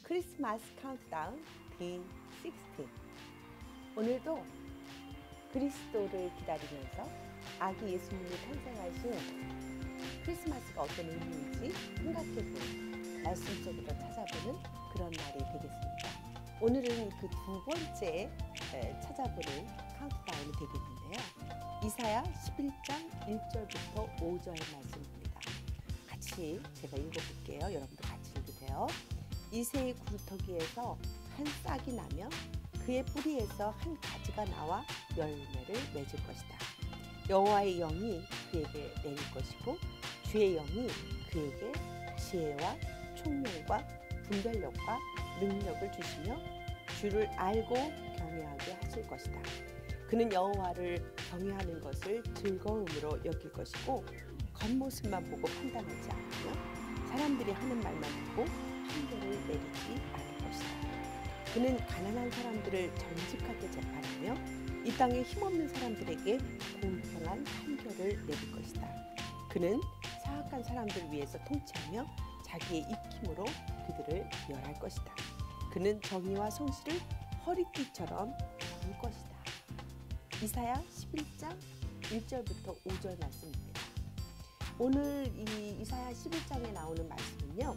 크리스마스 카운트다운 D16. 오늘도 그리스도를 기다리면서 아기 예수님이 탄생하신 크리스마스가 어떤 의미인지 생각해보는, 말씀 속으로 찾아보는 그런 날이 되겠습니다. 오늘은 그 두 번째 찾아보는 카운트다운이 되겠는데요. 이사야 11장 1절부터 5절 말씀입니다. 같이 제가 읽어볼게요. 여러분도 같이 읽으세요. 이새의 구루터기에서 한 싹이 나며 그의 뿌리에서 한 가지가 나와 열매를 맺을 것이다. 여호와의 영이 그에게 내릴 것이고 주의 영이 그에게 지혜와 총명과 분별력과 능력을 주시며 주를 알고 경외하게 하실 것이다. 그는 여호와를 경외하는 것을 즐거움으로 여길 것이고 겉모습만 보고 판단하지 않으며 사람들이 하는 말만 듣고 판결을 내리지 않을 것이다. 그는 가난한 사람들을 정직하게 재판하며 이 땅에 힘없는 사람들에게 공평한 판결을 내릴 것이다. 그는 사악한 사람들을 위해서 통치하며 자기의 익힘으로 그들을 멸할 것이다. 그는 정의와 성실을 허리띠처럼 부을 것이다. 이사야 11장 1절부터 5절 말씀입니다. 오늘 이 이사야 11장에 나오는 말씀은요,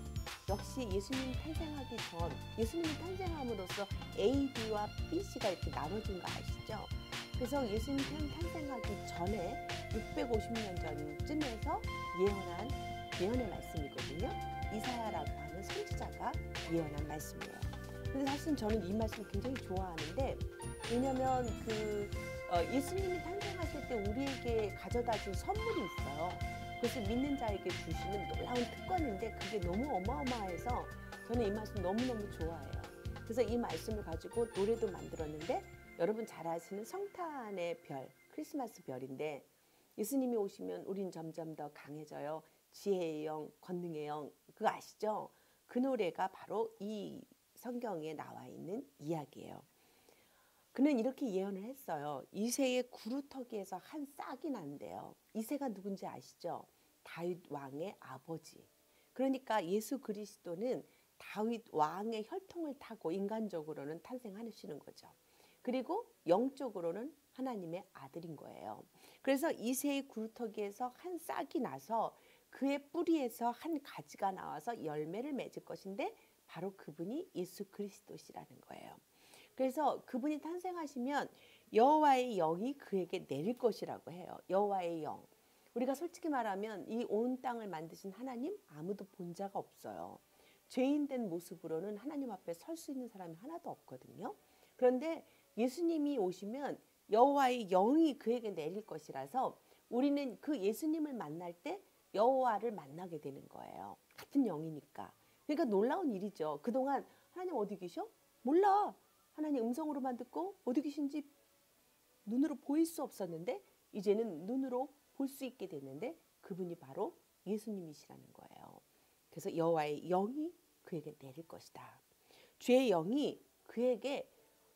역시 예수님 탄생하기 전, 예수님이 탄생함으로써 AB와 BC가 이렇게 나눠진 거 아시죠? 그래서 예수님 탄생하기 전에 650년 전쯤에서 예언의 말씀이거든요. 이사야라고 하는 선지자가 예언한 말씀이에요. 근데 사실 저는 이 말씀 굉장히 좋아하는데, 왜냐면 예수님이 탄생하실 때 우리에게 가져다 준 선물이 있어요. 그것을 믿는 자에게 주시는 놀라운 특권인데 그게 너무 어마어마해서 저는 이 말씀 너무너무 좋아해요. 그래서 이 말씀을 가지고 노래도 만들었는데, 여러분 잘 아시는 성탄의 별, 크리스마스 별인데, 예수님이 오시면 우린 점점 더 강해져요. 지혜의 영, 권능의 영, 그거 아시죠? 그 노래가 바로 이 성경에 나와 있는 이야기예요. 그는 이렇게 예언을 했어요. 이새의 구루터기에서 한 싹이 난대요. 이새가 누군지 아시죠? 다윗 왕의 아버지. 그러니까 예수 그리스도는 다윗 왕의 혈통을 타고 인간적으로는 탄생하시는 거죠. 그리고 영적으로는 하나님의 아들인 거예요. 그래서 이새의 구루터기에서 한 싹이 나서 그의 뿌리에서 한 가지가 나와서 열매를 맺을 것인데, 바로 그분이 예수 그리스도시라는 거예요. 그래서 그분이 탄생하시면 여호와의 영이 그에게 내릴 것이라고 해요. 여호와의 영. 우리가 솔직히 말하면 이 온 땅을 만드신 하나님 아무도 본 자가 없어요. 죄인된 모습으로는 하나님 앞에 설 수 있는 사람이 하나도 없거든요. 그런데 예수님이 오시면 여호와의 영이 그에게 내릴 것이라서 우리는 그 예수님을 만날 때 여호와를 만나게 되는 거예요. 같은 영이니까. 그러니까 놀라운 일이죠. 그동안 하나님 어디 계셔? 몰라. 하나님 음성으로만 듣고 어디 계신지 눈으로 보일 수 없었는데, 이제는 눈으로 볼 수 있게 됐는데 그분이 바로 예수님이시라는 거예요. 그래서 여호와의 영이 그에게 내릴 것이다. 주의 영이 그에게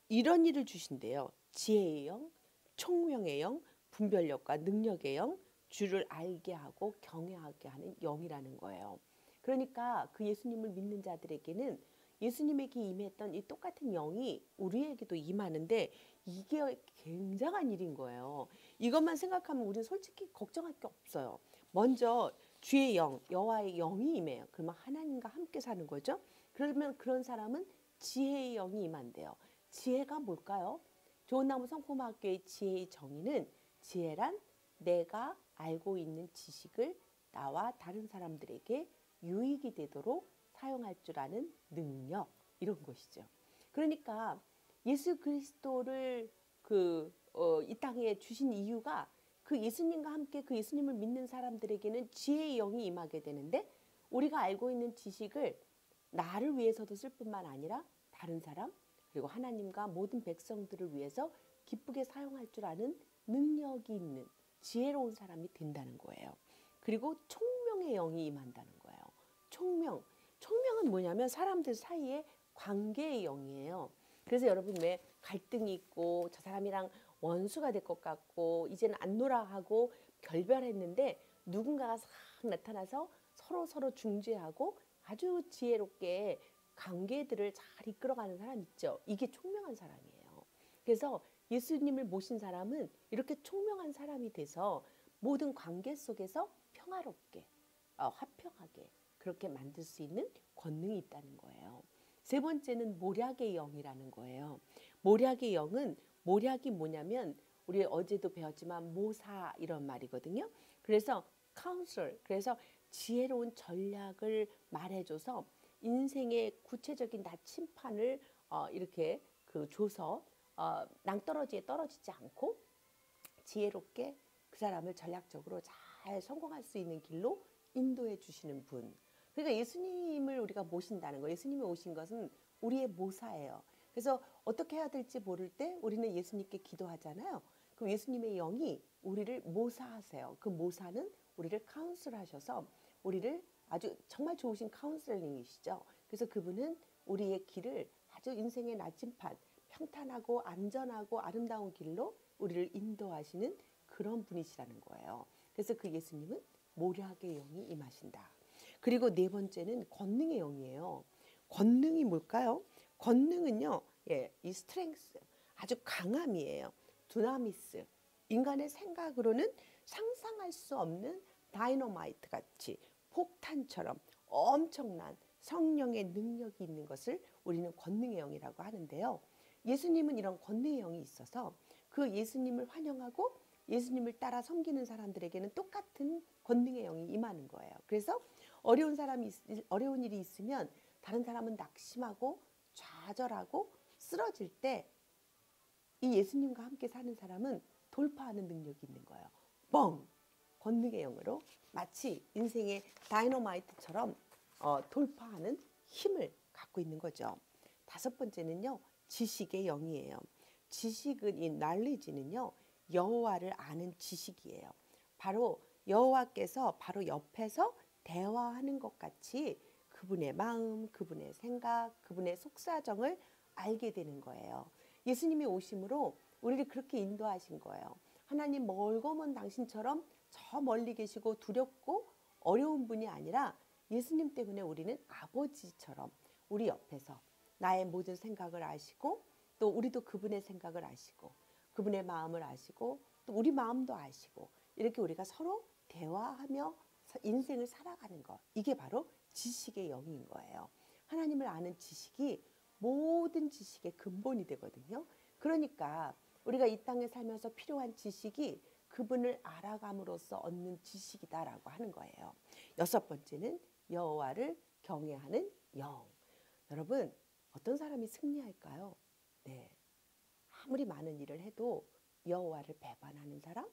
이런 일을 주신대요. 지혜의 영, 총명의 영, 분별력과 능력의 영, 주를 알게 하고 경외하게 하는 영이라는 거예요. 그러니까 그 예수님을 믿는 자들에게는 예수님에게 임했던 이 똑같은 영이 우리에게도 임하는데, 이게 굉장한 일인 거예요. 이것만 생각하면 우리는 솔직히 걱정할 게 없어요. 먼저 주의 영, 여호와의 영이 임해요. 그러면 하나님과 함께 사는 거죠. 그러면 그런 사람은 지혜의 영이 임한대요. 지혜가 뭘까요? 좋은나무 성품학교의 지혜의 정의는, 지혜란 내가 알고 있는 지식을 나와 다른 사람들에게 유익이 되도록 사용할 줄 아는 능력, 이런 것이죠. 그러니까 예수 그리스도를 이 땅에 주신 이유가, 그 예수님과 함께 그 예수님을 믿는 사람들에게는 지혜의 영이 임하게 되는데, 우리가 알고 있는 지식을 나를 위해서도 쓸 뿐만 아니라 다른 사람, 그리고 하나님과 모든 백성들을 위해서 기쁘게 사용할 줄 아는 능력이 있는 지혜로운 사람이 된다는 거예요. 그리고 총명의 영이 임한다는 거예요. 총명은 뭐냐면 사람들 사이의 관계의 영이에요. 그래서 여러분 왜 갈등이 있고 저 사람이랑 원수가 될 것 같고 이제는 안 놀아 하고 결별했는데, 누군가가 싹 나타나서 서로 중재하고 아주 지혜롭게 관계들을 잘 이끌어가는 사람 있죠. 이게 총명한 사람이에요. 그래서 예수님을 모신 사람은 이렇게 총명한 사람이 돼서 모든 관계 속에서 평화롭게, 화평하게 그렇게 만들 수 있는 권능이 있다는 거예요. 세 번째는 모략의 영이라는 거예요. 모략의 영은, 모략이 뭐냐면 우리 어제도 배웠지만 모사 이런 말이거든요. 그래서 카운슬, 그래서 지혜로운 전략을 말해줘서 인생의 구체적인 나침판을 이렇게 줘서 낭떠러지에 떨어지지 않고 지혜롭게 그 사람을 전략적으로 잘 성공할 수 있는 길로 인도해 주시는 분. 그러니까 예수님을 우리가 모신다는 거, 예수님이 오신 것은 우리의 모사예요. 그래서 어떻게 해야 될지 모를 때 우리는 예수님께 기도하잖아요. 그 예수님의 영이 우리를 모사하세요. 그 모사는 우리를 카운슬하셔서 우리를 아주 정말 좋으신 카운슬링이시죠. 그래서 그분은 우리의 길을 아주 인생의 나침판, 평탄하고 안전하고 아름다운 길로 우리를 인도하시는 그런 분이시라는 거예요. 그래서 그 예수님은 모략의 영이 임하신다. 그리고 네 번째는 권능의 영이에요. 권능이 뭘까요? 권능은요, 이 스트렝스, 아주 강함이에요. 두나미스, 인간의 생각으로는 상상할 수 없는 다이너마이트 같이 폭탄처럼 엄청난 성령의 능력이 있는 것을 우리는 권능의 영이라고 하는데요. 예수님은 이런 권능의 영이 있어서 그 예수님을 환영하고 예수님을 따라 섬기는 사람들에게는 똑같은 권능의 영이 임하는 거예요. 그래서 어려운 일이 있으면 다른 사람은 낙심하고 좌절하고 쓰러질 때 이 예수님과 함께 사는 사람은 돌파하는 능력이 있는 거예요. 뻥! 권능의 영으로 마치 인생의 다이너마이트처럼 돌파하는 힘을 갖고 있는 거죠. 다섯 번째는요, 지식의 영이에요. 지식은, 이 knowledge는요, 여호와를 아는 지식이에요. 바로 여호와께서 바로 옆에서 대화하는 것 같이 그분의 마음, 그분의 생각, 그분의 속사정을 알게 되는 거예요. 예수님이 오심으로 우리를 그렇게 인도하신 거예요. 하나님 멀고 먼 당신처럼 저 멀리 계시고 두렵고 어려운 분이 아니라 예수님 때문에 우리는 아버지처럼 우리 옆에서 나의 모든 생각을 아시고 또 우리도 그분의 생각을 아시고 그분의 마음을 아시고 또 우리 마음도 아시고 이렇게 우리가 서로 대화하며 인생을 살아가는 것, 이게 바로 지식의 영인 거예요. 하나님을 아는 지식이 모든 지식의 근본이 되거든요. 그러니까 우리가 이 땅에 살면서 필요한 지식이 그분을 알아감으로써 얻는 지식이다라고 하는 거예요. 여섯 번째는 여호와를 경외하는 영. 여러분, 어떤 사람이 승리할까요? 네, 아무리 많은 일을 해도 여호와를 배반하는 사람,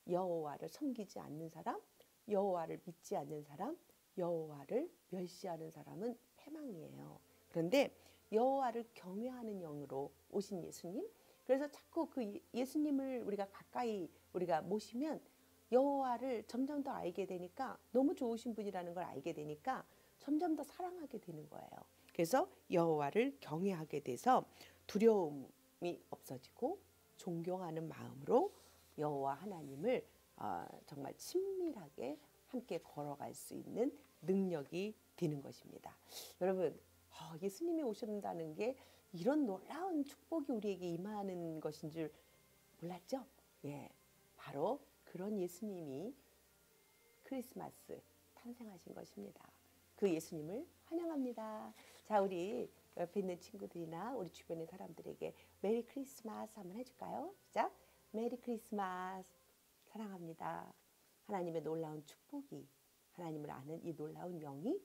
여호와를 섬기지 않는 사람, 여호와를 믿지 않는 사람, 여호와를 멸시하는 사람은 패망이에요. 그런데 여호와를 경외하는 영으로 오신 예수님, 그래서 자꾸 그 예수님을 우리가 가까이 우리가 모시면 여호와를 점점 더 알게 되니까, 너무 좋으신 분이라는 걸 알게 되니까 점점 더 사랑하게 되는 거예요. 그래서 여호와를 경외하게 돼서 두려움이 없어지고 존경하는 마음으로 여호와 하나님을 정말 친밀하게 함께 걸어갈 수 있는 능력이 되는 것입니다. 여러분, 예수님이 오신다는 게 이런 놀라운 축복이 우리에게 임하는 것인 줄 몰랐죠? 예, 바로 그런 예수님이 크리스마스 탄생하신 것입니다. 그 예수님을 환영합니다. 자, 우리 옆에 있는 친구들이나 우리 주변의 사람들에게 메리 크리스마스 한번 해줄까요? 시작! 메리 크리스마스, 사랑합니다. 하나님의 놀라운 축복이, 하나님을 아는 이 놀라운 영이